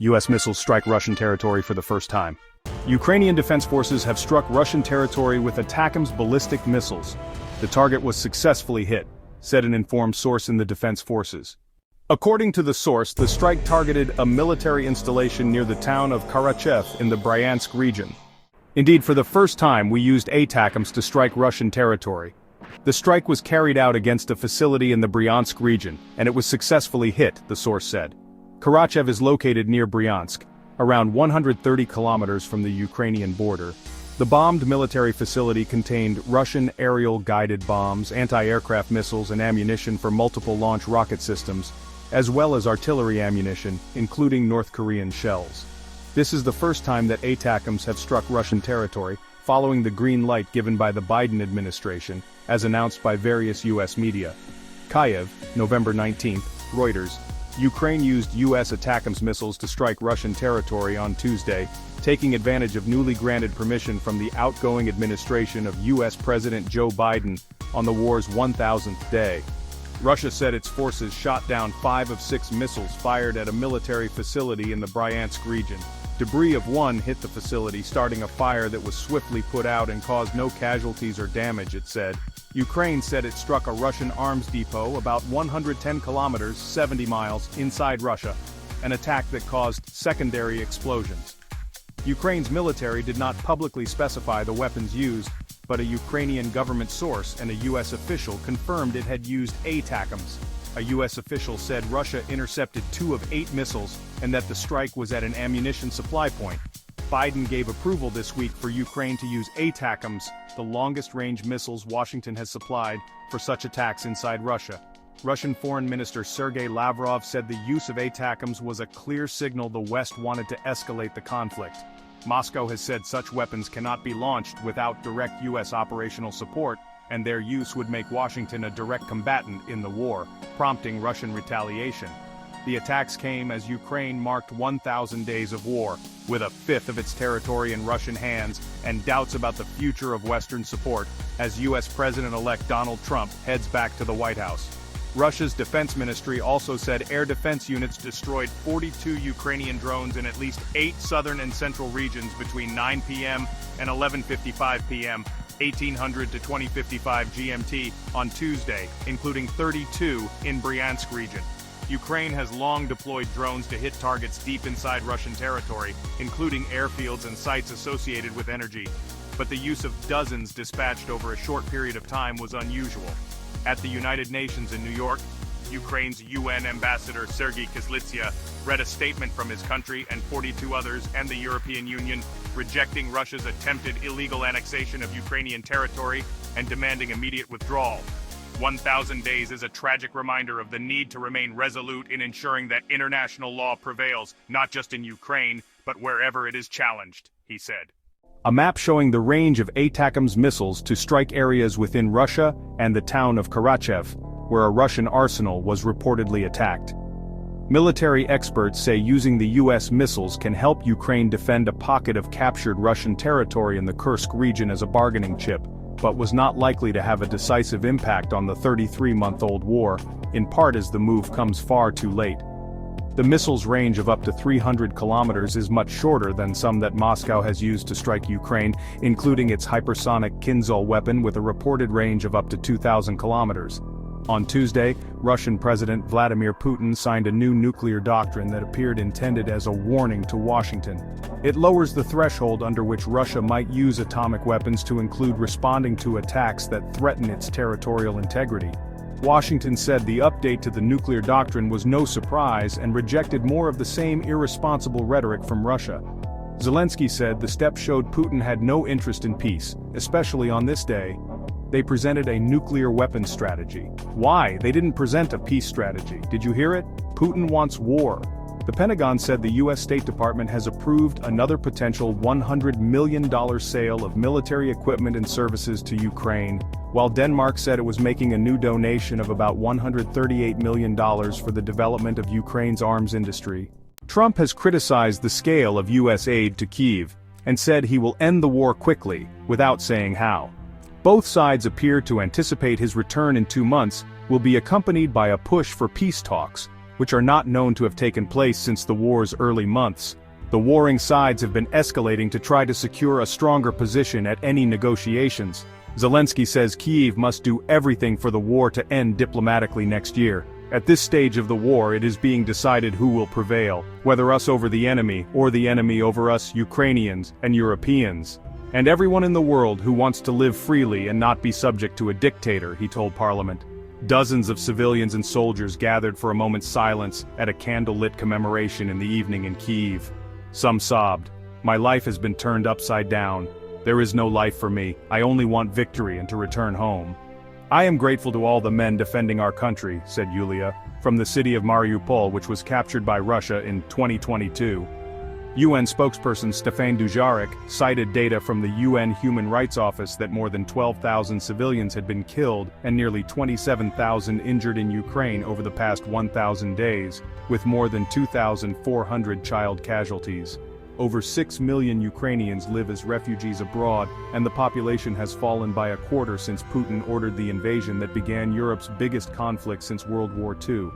U.S. missiles strike Russian territory for the first time. Ukrainian defense forces have struck Russian territory with ATACMS ballistic missiles. The target was successfully hit, said an informed source in the defense forces. According to the source, the strike targeted a military installation near the town of Karachev in the Bryansk region. Indeed, for the first time we used ATACMS to strike Russian territory. The strike was carried out against a facility in the Bryansk region, and it was successfully hit, the source said. Karachev is located near Bryansk, around 130 kilometers from the Ukrainian border. The bombed military facility contained Russian aerial-guided bombs, anti-aircraft missiles and ammunition for multiple launch rocket systems, as well as artillery ammunition, including North Korean shells. This is the first time that ATACMS have struck Russian territory, following the green light given by the Biden administration, as announced by various U.S. media. Kyiv, November 19, Reuters. Ukraine used U.S. ATACMS missiles to strike Russian territory on Tuesday, taking advantage of newly granted permission from the outgoing administration of U.S. President Joe Biden on the war's 1,000th day. Russia said its forces shot down 5 of 6 missiles fired at a military facility in the Bryansk region. Debris of one hit the facility, starting a fire that was swiftly put out and caused no casualties or damage, it said. Ukraine said it struck a Russian arms depot about 110 kilometers, 70 miles, inside Russia, an attack that caused secondary explosions. Ukraine's military did not publicly specify the weapons used, but a Ukrainian government source and a U.S. official confirmed it had used ATACMS. A U.S. official said Russia intercepted 2 of 8 missiles and that the strike was at an ammunition supply point. Biden gave approval this week for Ukraine to use ATACMS, the longest-range missiles Washington has supplied, for such attacks inside Russia. Russian Foreign Minister Sergei Lavrov said the use of ATACMS was a clear signal the West wanted to escalate the conflict. Moscow has said such weapons cannot be launched without direct U.S. operational support, and their use would make Washington a direct combatant in the war, prompting Russian retaliation. The attacks came as Ukraine marked 1,000 days of war, with a fifth of its territory in Russian hands, and doubts about the future of Western support, as U.S. President-elect Donald Trump heads back to the White House. Russia's defense ministry also said air defense units destroyed 42 Ukrainian drones in at least 8 southern and central regions between 9 p.m. and 11:55 p.m., 1800 to 2055 GMT, on Tuesday, including 32 in Bryansk region. Ukraine has long deployed drones to hit targets deep inside Russian territory, including airfields and sites associated with energy. But the use of dozens dispatched over a short period of time was unusual. At the United Nations in New York, Ukraine's UN ambassador Sergei Kyslytsya read a statement from his country and 42 others and the European Union rejecting Russia's attempted illegal annexation of Ukrainian territory and demanding immediate withdrawal. 1,000 days is a tragic reminder of the need to remain resolute in ensuring that international law prevails, not just in Ukraine, but wherever it is challenged, he said. A map showing the range of ATACMS missiles to strike areas within Russia and the town of Karachev, where a Russian arsenal was reportedly attacked. Military experts say using the U.S. missiles can help Ukraine defend a pocket of captured Russian territory in the Kursk region as a bargaining chip, but was not likely to have a decisive impact on the 33-month-old war, in part as the move comes far too late. The missile's range of up to 300 kilometers is much shorter than some that Moscow has used to strike Ukraine, including its hypersonic Kinzhal weapon with a reported range of up to 2,000 kilometers. On Tuesday, Russian President Vladimir Putin signed a new nuclear doctrine that appeared intended as a warning to Washington. It lowers the threshold under which Russia might use atomic weapons to include responding to attacks that threaten its territorial integrity. Washington said the update to the nuclear doctrine was no surprise and rejected more of the same irresponsible rhetoric from Russia. Zelensky said the step showed Putin had no interest in peace, especially on this day. They presented a nuclear weapons strategy. Why? They didn't present a peace strategy. Did you hear it? Putin wants war. The Pentagon said the U.S. State Department has approved another potential $100 million sale of military equipment and services to Ukraine, while Denmark said it was making a new donation of about $138 million for the development of Ukraine's arms industry. Trump has criticized the scale of U.S. aid to Kyiv, and said he will end the war quickly, without saying how. Both sides appear to anticipate his return in 2 months will be accompanied by a push for peace talks, which are not known to have taken place since the war's early months. The warring sides have been escalating to try to secure a stronger position at any negotiations. Zelensky says Kyiv must do everything for the war to end diplomatically next year. At this stage of the war, it is being decided who will prevail, whether us over the enemy or the enemy over us Ukrainians and Europeans. And everyone in the world who wants to live freely and not be subject to a dictator, he told Parliament. Dozens of civilians and soldiers gathered for a moment's silence at a candlelit commemoration in the evening in Kyiv. Some sobbed, "My life has been turned upside down. There is no life for me. I only want victory and to return home." "I am grateful to all the men defending our country," said Yulia, from the city of Mariupol, which was captured by Russia in 2022. UN spokesperson Stefan Dujarric cited data from the UN Human Rights Office that more than 12,000 civilians had been killed and nearly 27,000 injured in Ukraine over the past 1,000 days, with more than 2,400 child casualties. Over 6 million Ukrainians live as refugees abroad, and the population has fallen by a quarter since Putin ordered the invasion that began Europe's biggest conflict since World War II.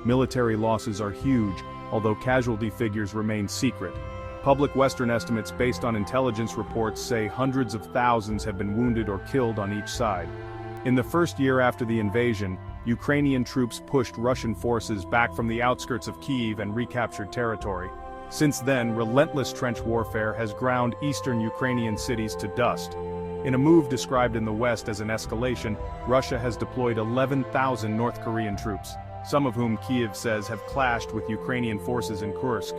Military losses are huge, although casualty figures remain secret. Public Western estimates based on intelligence reports say hundreds of thousands have been wounded or killed on each side. In the first year after the invasion, Ukrainian troops pushed Russian forces back from the outskirts of Kyiv and recaptured territory. Since then, relentless trench warfare has ground eastern Ukrainian cities to dust. In a move described in the West as an escalation, Russia has deployed 11,000 North Korean troops, some of whom Kyiv says have clashed with Ukrainian forces in Kursk.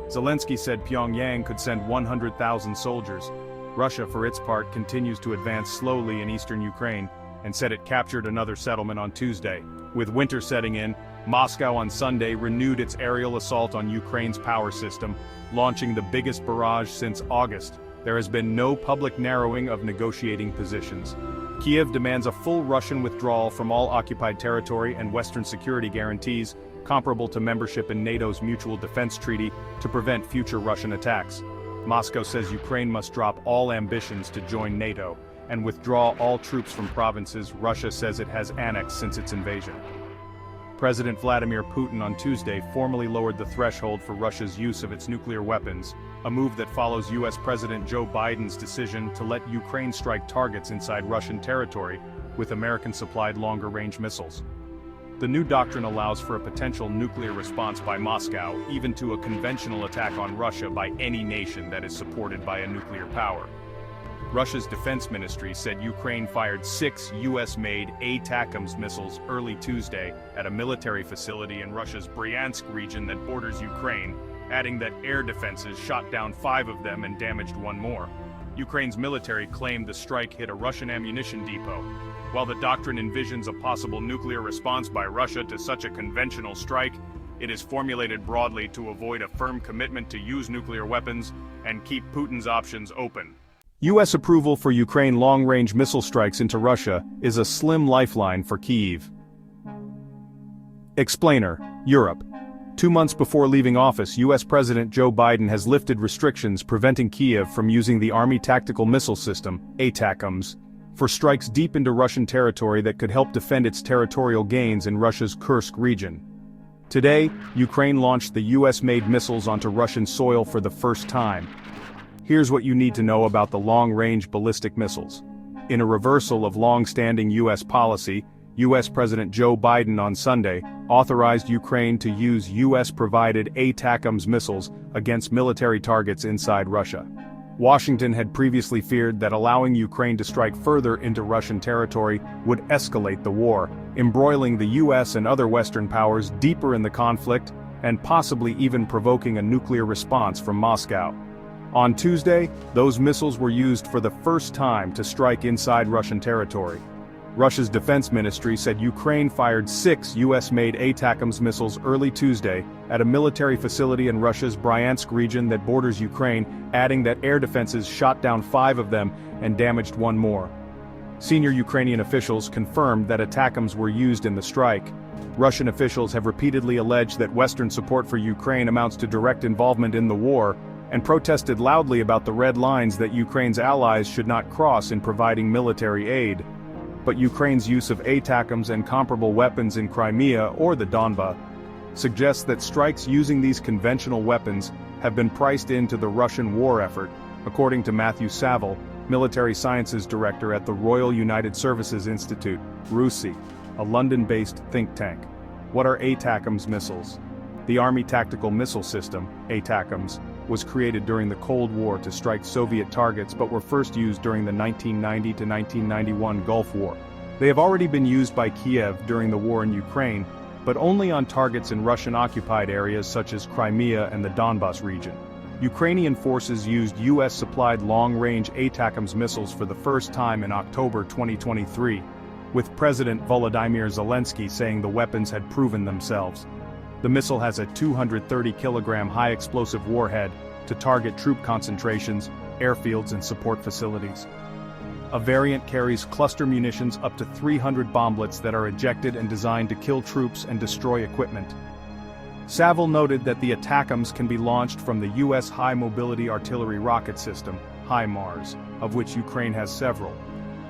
Zelensky said Pyongyang could send 100,000 soldiers. Russia, for its part, continues to advance slowly in eastern Ukraine, and said it captured another settlement on Tuesday. With winter setting in, Moscow on Sunday renewed its aerial assault on Ukraine's power system, launching the biggest barrage since August. There has been no public narrowing of negotiating positions. Kyiv demands a full Russian withdrawal from all occupied territory and Western security guarantees, comparable to membership in NATO's Mutual Defense Treaty, to prevent future Russian attacks. Moscow says Ukraine must drop all ambitions to join NATO, and withdraw all troops from provinces Russia says it has annexed since its invasion. President Vladimir Putin on Tuesday formally lowered the threshold for Russia's use of its nuclear weapons, a move that follows US President Joe Biden's decision to let Ukraine strike targets inside Russian territory with American-supplied longer-range missiles. The new doctrine allows for a potential nuclear response by Moscow, even to a conventional attack on Russia by any nation that is supported by a nuclear power. Russia's defense ministry said Ukraine fired 6 US-made ATACMS missiles early Tuesday at a military facility in Russia's Bryansk region that borders Ukraine, adding that air defenses shot down 5 of them and damaged 1 more. Ukraine's military claimed the strike hit a Russian ammunition depot. While the doctrine envisions a possible nuclear response by Russia to such a conventional strike, it is formulated broadly to avoid a firm commitment to use nuclear weapons and keep Putin's options open. US approval for Ukraine long-range missile strikes into Russia is a slim lifeline for Kyiv. Explainer: Europe. 2 months before leaving office, US President Joe Biden has lifted restrictions preventing Kyiv from using the Army Tactical Missile System, ATACMS, for strikes deep into Russian territory that could help defend its territorial gains in Russia's Kursk region. Today, Ukraine launched the US-made missiles onto Russian soil for the first time. Here's what you need to know about the long-range ballistic missiles. In a reversal of long-standing US policy, US President Joe Biden on Sunday authorized Ukraine to use US-provided ATACMS missiles against military targets inside Russia. Washington had previously feared that allowing Ukraine to strike further into Russian territory would escalate the war, embroiling the US and other Western powers deeper in the conflict, and possibly even provoking a nuclear response from Moscow. On Tuesday, those missiles were used for the first time to strike inside Russian territory. Russia's defense ministry said Ukraine fired 6 US-made ATACMS missiles early Tuesday at a military facility in Russia's Bryansk region that borders Ukraine, adding that air defenses shot down 5 of them and damaged 1 more. Senior Ukrainian officials confirmed that ATACMS were used in the strike. Russian officials have repeatedly alleged that Western support for Ukraine amounts to direct involvement in the war, and protested loudly about the red lines that Ukraine's allies should not cross in providing military aid. But Ukraine's use of ATACMS and comparable weapons in Crimea or the Donbas suggests that strikes using these conventional weapons have been priced into the Russian war effort, according to Matthew Saville, Military Sciences Director at the Royal United Services Institute, RUSI, a London-based think tank. What are ATACMS missiles? The Army Tactical Missile System, ATACMS, was created during the Cold War to strike Soviet targets but were first used during the 1990 to 1991 Gulf War. They have already been used by Kiev during the war in Ukraine, but only on targets in Russian-occupied areas such as Crimea and the Donbas region. Ukrainian forces used US-supplied long-range ATACMS missiles for the first time in October 2023, with President Volodymyr Zelensky saying the weapons had proven themselves. The missile has a 230-kilogram high-explosive warhead to target troop concentrations, airfields and support facilities. A variant carries cluster munitions up to 300 bomblets that are ejected and designed to kill troops and destroy equipment. Saville noted that the ATACMS can be launched from the U.S. High Mobility Artillery Rocket System, HIMARS, of which Ukraine has several.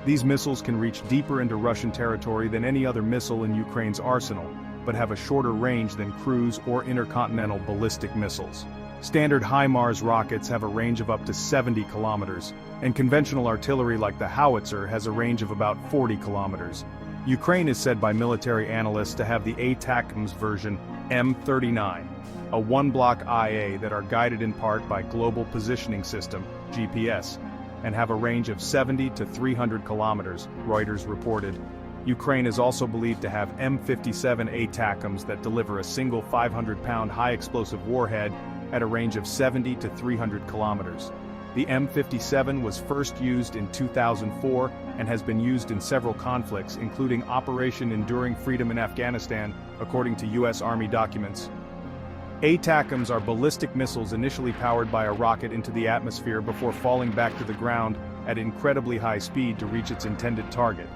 These missiles can reach deeper into Russian territory than any other missile in Ukraine's arsenal, but have a shorter range than cruise or intercontinental ballistic missiles. Standard HIMARS rockets have a range of up to 70 kilometers, and conventional artillery like the howitzer has a range of about 40 kilometers. Ukraine is said by military analysts to have the ATACMS version M39, a one-block IA that are guided in part by Global Positioning System, GPS, and have a range of 70 to 300 kilometers, Reuters reported. Ukraine is also believed to have M57 ATACMS that deliver a single 500-pound high-explosive warhead at a range of 70 to 300 kilometers. The M57 was first used in 2004 and has been used in several conflicts, including Operation Enduring Freedom in Afghanistan, according to U.S. Army documents. ATACMS are ballistic missiles initially powered by a rocket into the atmosphere before falling back to the ground at incredibly high speed to reach its intended target.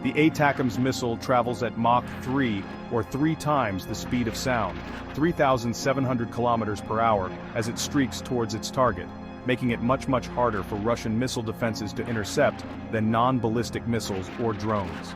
The ATACMS missile travels at Mach 3, or 3 times the speed of sound, 3,700 kilometers per hour, as it streaks towards its target, making it much harder for Russian missile defenses to intercept than non-ballistic missiles or drones.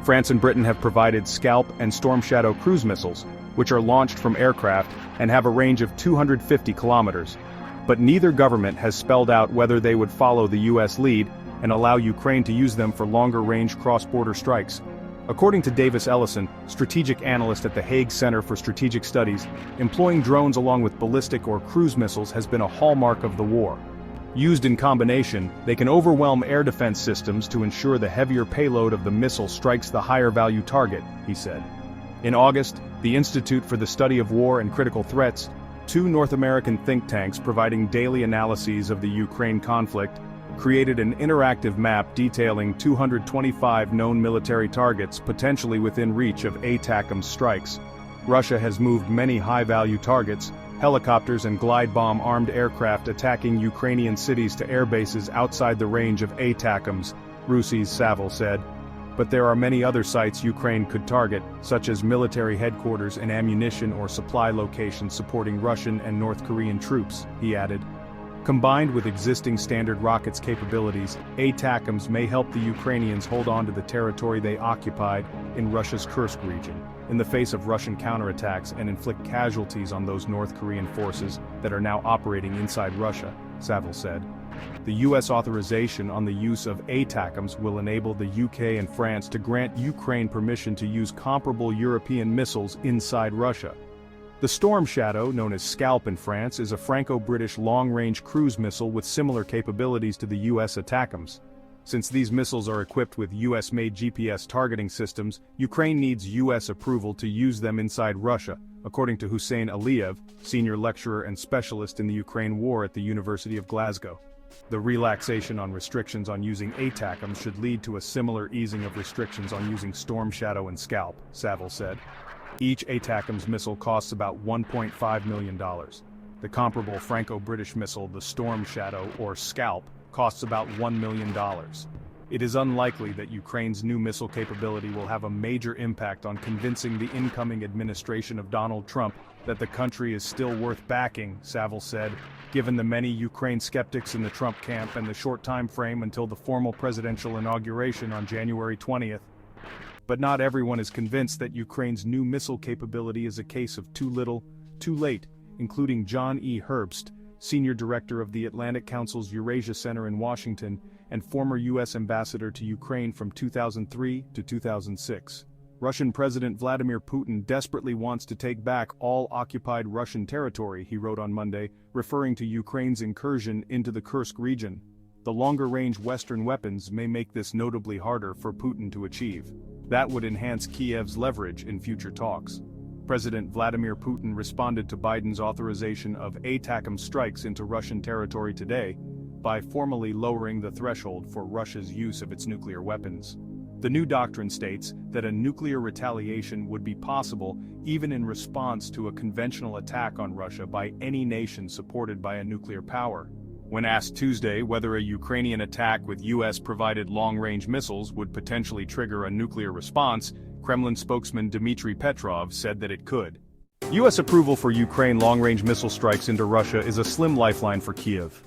France and Britain have provided Scalp and Storm Shadow cruise missiles, which are launched from aircraft and have a range of 250 kilometers. But neither government has spelled out whether they would follow the U.S. lead and allow Ukraine to use them for longer-range cross-border strikes. According to Davis Ellison, strategic analyst at the Hague Center for Strategic Studies, employing drones along with ballistic or cruise missiles has been a hallmark of the war. Used in combination, they can overwhelm air defense systems to ensure the heavier payload of the missile strikes the higher-value target, he said. In August, the Institute for the Study of War and Critical Threats, 2 North American think tanks providing daily analyses of the Ukraine conflict, created an interactive map detailing 225 known military targets potentially within reach of ATACMS strikes. Russia has moved many high-value targets, helicopters and glide-bomb armed aircraft attacking Ukrainian cities to air bases outside the range of ATACMS, RUSI's Saville said. But there are many other sites Ukraine could target, such as military headquarters and ammunition or supply locations supporting Russian and North Korean troops, he added. Combined with existing Standard Rockets capabilities, ATACMS may help the Ukrainians hold on to the territory they occupied in Russia's Kursk region, in the face of Russian counterattacks, and inflict casualties on those North Korean forces that are now operating inside Russia, Saville said. The U.S. authorization on the use of ATACMS will enable the UK and France to grant Ukraine permission to use comparable European missiles inside Russia. The Storm Shadow, known as Scalp in France, is a Franco-British long-range cruise missile with similar capabilities to the U.S. ATACMS. Since these missiles are equipped with U.S.-made GPS targeting systems, Ukraine needs U.S. approval to use them inside Russia, according to Hussein Aliyev, senior lecturer and specialist in the Ukraine war at the University of Glasgow. The relaxation on restrictions on using ATACMS should lead to a similar easing of restrictions on using Storm Shadow and Scalp, Saville said. Each ATACMS missile costs about $1.5 million. The comparable Franco-British missile, the Storm Shadow or Scalp, costs about $1 million. It is unlikely that Ukraine's new missile capability will have a major impact on convincing the incoming administration of Donald Trump that the country is still worth backing, Saville said, given the many Ukraine skeptics in the Trump camp and the short time frame until the formal presidential inauguration on January 20th. But not everyone is convinced that Ukraine's new missile capability is a case of too little, too late, including John E. Herbst, senior director of the Atlantic Council's Eurasia Center in Washington and former U.S. ambassador to Ukraine from 2003 to 2006. Russian President Vladimir Putin desperately wants to take back all occupied Russian territory, he wrote on Monday, referring to Ukraine's incursion into the Kursk region. The longer-range Western weapons may make this notably harder for Putin to achieve. That would enhance Kiev's leverage in future talks. President Vladimir Putin responded to Biden's authorization of ATACMS strikes into Russian territory today by formally lowering the threshold for Russia's use of its nuclear weapons. The new doctrine states that a nuclear retaliation would be possible even in response to a conventional attack on Russia by any nation supported by a nuclear power. When asked Tuesday whether a Ukrainian attack with US-provided long-range missiles would potentially trigger a nuclear response, Kremlin spokesman Dmitry Petrov said that it could. US approval for Ukraine long-range missile strikes into Russia is a slim lifeline for Kiev.